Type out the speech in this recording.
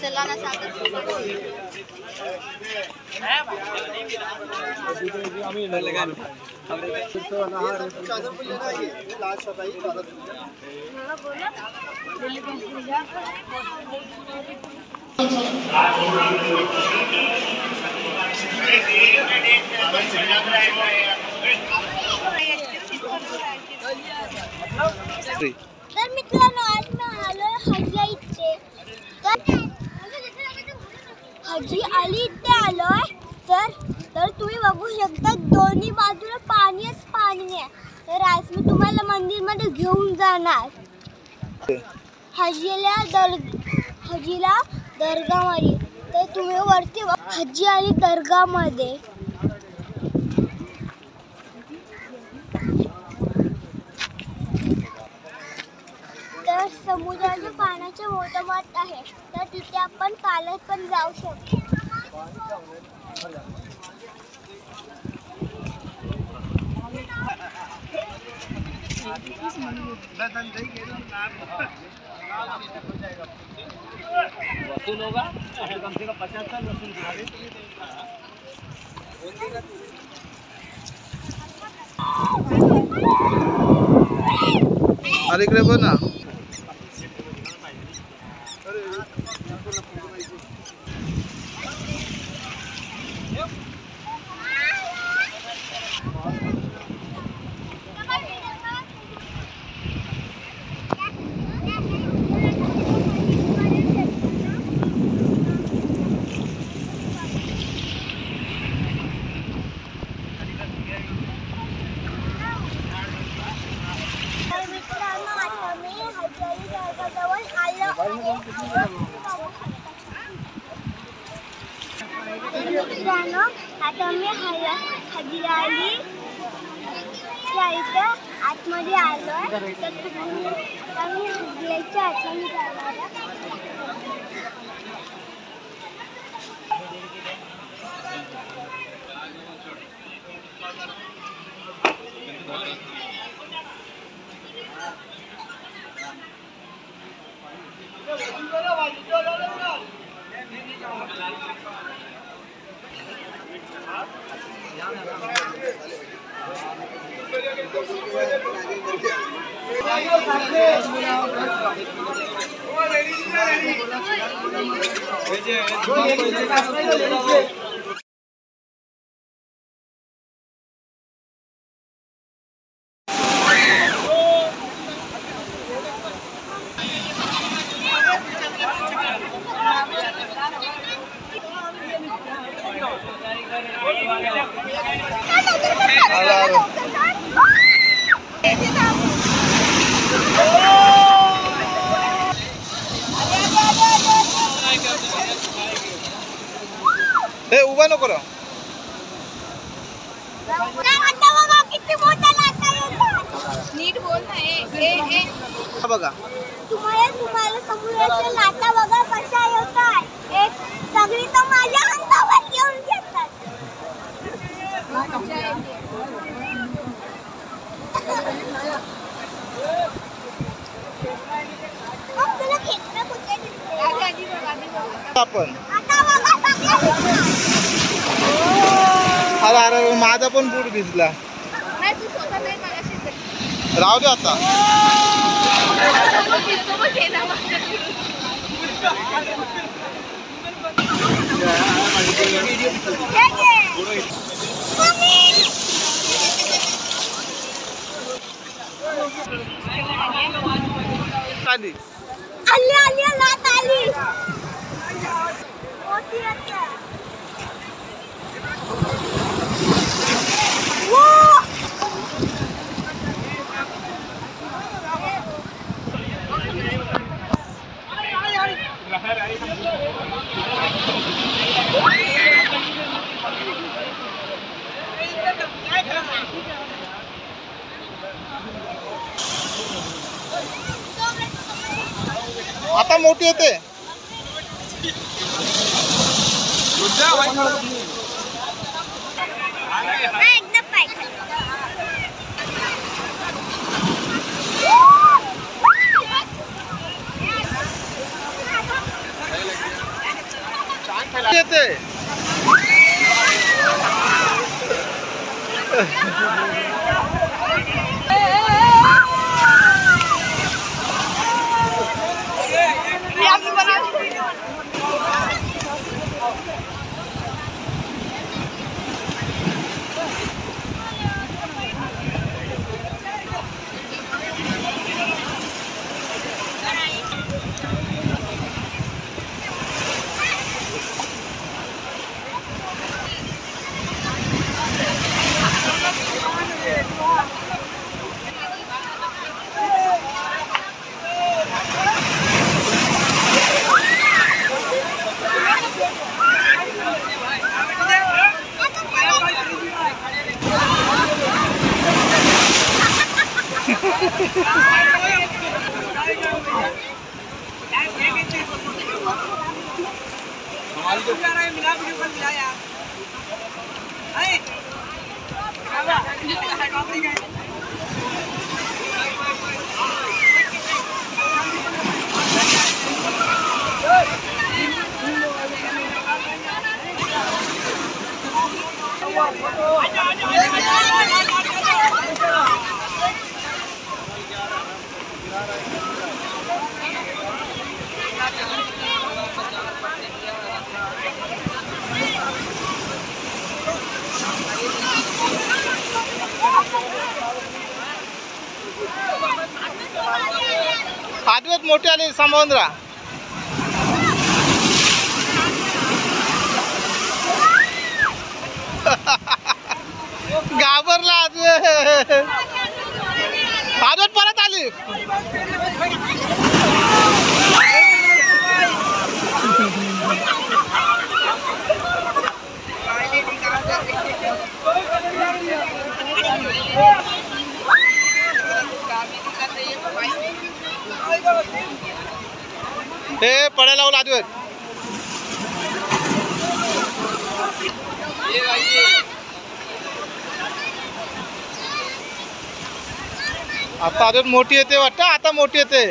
चला ना सागर तर मित्रांनो आज मी आलोय हजी इथे हजी अली इथे आलोय तर तुम्ही बघू शकता दोन्ही बाजूला पाणीच पाणी आहे। तर आज मी तुम्हाला मंदिर मध्ये घेऊन जाणार हजीला दर्गामध्ये। तर तुम्ही वरती हजी अली दर्गामध्ये तर समुद्राच्या पाण्याचे मोठमोठ आहे। तर तिथे आपण चालत पण जाऊ शकतो। वसूल होगा कम से कम 50 साल वसूल करा दे। अरे इकडे बघ ना। मित्रांनो आता मी हजी अली इथे आतमध्ये आलोय। तर आम्ही हजीच्या आतमध्ये जाणार। ए उभा नको रा। नीट बोल ना। बघा तुम्हाला समुद्राच्या लाटा बघा कशा येतात। एक सगळी तर माझ्या अंगावर येऊन घेतात। आपण अरे माझा पण बूट भिजला। राहू दे आता। आली आली लाट आली। आता मोठी येते. एकदम पाय येते. आदवत मोठे आले सांभाळून राहा. घाबरला आदवत. आदवत परत आली. हे पडायला लावला आदवत. आता आदवत मोठी येते वाटतं. आता मोठी येते.